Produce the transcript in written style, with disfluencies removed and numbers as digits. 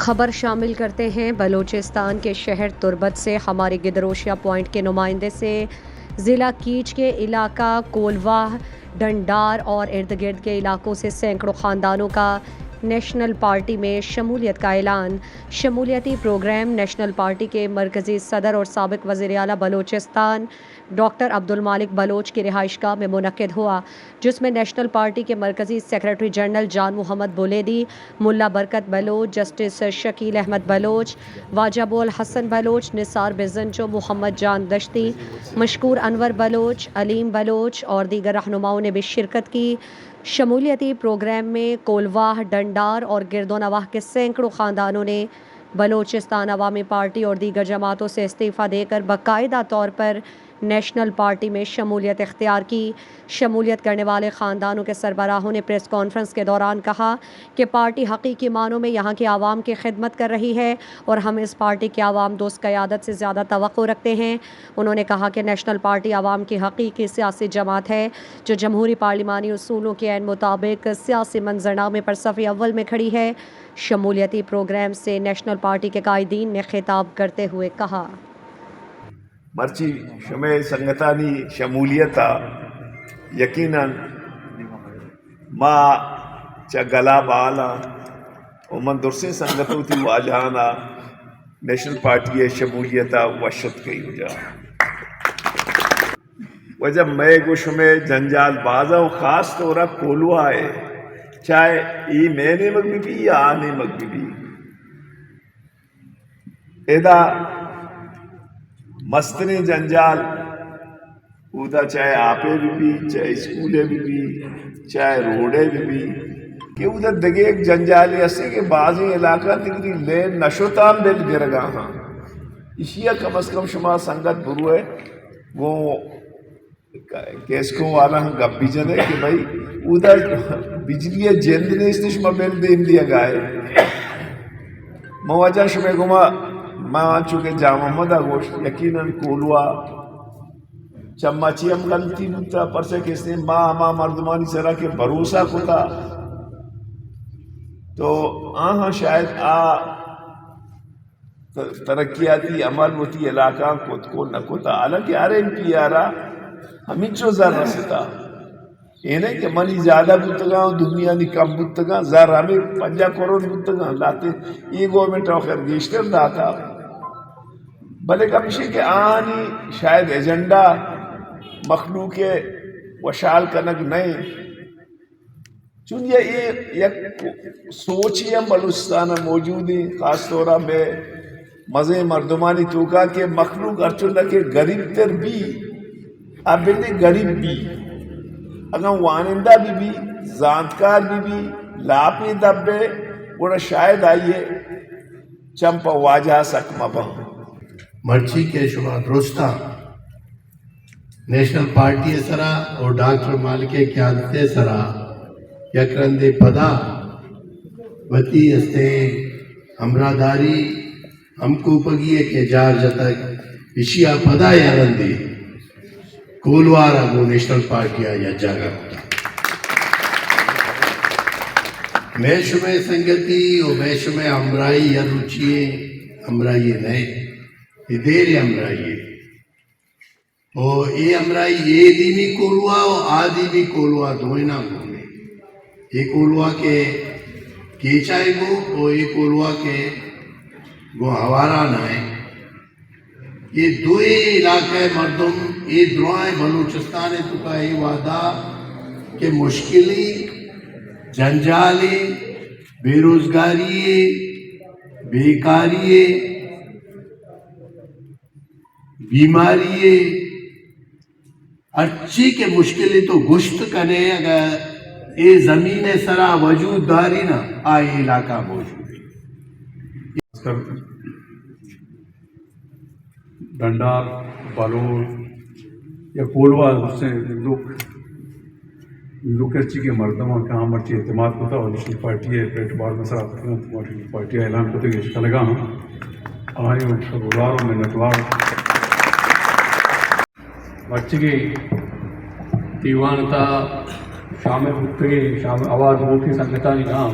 خبر شامل کرتے ہیں بلوچستان کے شہر تربت سے ہمارے گدروشیا پوائنٹ کے نمائندے سے ضلع کیچ کے علاقہ کولواہ ڈنڈار اور ارد گرد کے علاقوں سے سینکڑوں خاندانوں کا نیشنل پارٹی میں شمولیت کا اعلان۔ شمولیتی پروگرام نیشنل پارٹی کے مرکزی صدر اور سابق وزیر اعلیٰ بلوچستان ڈاکٹر عبدالمالک بلوچ کی رہائش گاہ میں منعقد ہوا، جس میں نیشنل پارٹی کے مرکزی سیکریٹری جنرل جان محمد بولیدی، ملا برکت بلوچ، جسٹس شکیل احمد بلوچ، واجہ بول حسن بلوچ، نثار بزنچو، محمد جان دشتی، مشکور انور بلوچ، علیم بلوچ اور دیگر رہنماؤں نے بھی شرکت کی۔ شمولیتی پروگرام میں کولواہ ڈنڈار اور گرد و نواح کے سینکڑوں خاندانوں نے بلوچستان عوامی پارٹی اور دیگر جماعتوں سے استعفیٰ دے کر باقاعدہ طور پر نیشنل پارٹی میں شمولیت اختیار کی۔ شمولیت کرنے والے خاندانوں کے سربراہوں نے پریس کانفرنس کے دوران کہا کہ پارٹی حقیقی معنوں میں یہاں کے عوام کی خدمت کر رہی ہے اور ہم اس پارٹی کی عوام دوست قیادت سے زیادہ توقع رکھتے ہیں۔ انہوں نے کہا کہ نیشنل پارٹی عوام کی حقیقی سیاسی جماعت ہے جو جمہوری پارلیمانی اصولوں کے عین مطابق سیاسی منظرنامے پر صف اول میں کھڑی ہے۔ شمولیتی پروگرام سے نیشنل پارٹی کے قائدین نے خطاب کرتے ہوئے کہا: مرچی شمع سنگتانی شمولیتا یقیناً ما چا گلا بالا و من درسے سنگتو تھی واجہانا نیشنل پارٹی شمولیتا وشت کئی ہو جا وجہ میں گو شمع جنجال بازا و خاص طورا کولو آئے چاہے ای میں نے مگبی بھی یا آنے مگبی بھی ادا مستنے جنجال اودا چاہے آپے بھی چاہے اسکولے بھی چاہے روڈے بھی کہ اودا دگے ایک جنجالی اسے کہ بعضی علاقہ تکری لین نشوتان دل گرگا ہاں اشیاء کم از کم شما سنگت بروئے وہ کیسکوں والا ہم گپ بھی جنے کہ بھائی اودا بجلی جند نے اس نے شما بیل دین دیا گائے مواجہ شما گما ماں چونکہ جامع مدہ گوشت یقیناً کولوا چمہ چیم غلطی بودتا پرسے کہ اس نے ماں مردمانی سرا کے بھروسہ کتا تو آہاں شاید ترقیاتی عمل ہوتی علاقہ کو نکتا حالانکہ آرے ان پی آرہ ہمیں چو زر رستا یہ نہیں کہ منی زیادہ بودتگاں اور دنیا نی کم بودتگاں زر ہمیں 50 کروڑ بودتگاں لاتے یہ گورنمنٹ آخر گیشتر داتا بلے کمشی کہ آنی شاید ایجنڈا مخلوق وشال کنک نہیں چون یہ یک سوچی ہم بلوچستان موجود ہیں خاص طورہ میں مزے مردمانی توکا کہ مخلوق ارچندہ کے غریب تر بھی اب بیٹے غریب بھی اگر وانندہ بھی زانتکار بھی لاپی دبے گوڑا شاید آئیے چمپا واجہ سکمہ بہن مرچی کے شما درستہ نیشنل پارٹی سرا اور ڈاکٹر مالک قیادت سرا یکرند پدا وتی استے ہمراہداری ہم کو پگیے کے جار جتک اشیا پدا یارندی کولوارا گو نیشنل پارٹی یا جاگا میں شمع سنگتی اور میں شمع ہمراہی یا روچیے ہمراہی نئے یہ دیر امرائی اور یہ امرائی یہ دی بھی کولوا اور آدھی بھی کولوا دوئے نہ گھومے یہ کولوا کے کیچائے گو اور یہ کولوا کے گو ہوارا نہ ہے یہ دوئے علاقہ مردم یہ دعائیں بلوچستان تو کا یہ وعدہ کہ مشکلی جنجالی بے روزگاری بیکاری بیماری اچھی کے مشکلی تو گشت کنے اگر یہ زمین سرا وجود داری نا آئی علاقہ موجود ہے ڈنڈار بالور یا کولوا سے لوگ اچھی کے مردمہ کہاں مرچی اعتماد کو تھا اور نیشنل پارٹی ہے پیٹ بار میں سر نیشنل پارٹی اعلان کرتے کہ اس لگا ہوں آئی گزاروں میں نکلار مرچی کی دیوانتا شامل ہوتے شامل آواز موٹی سنگتانی نام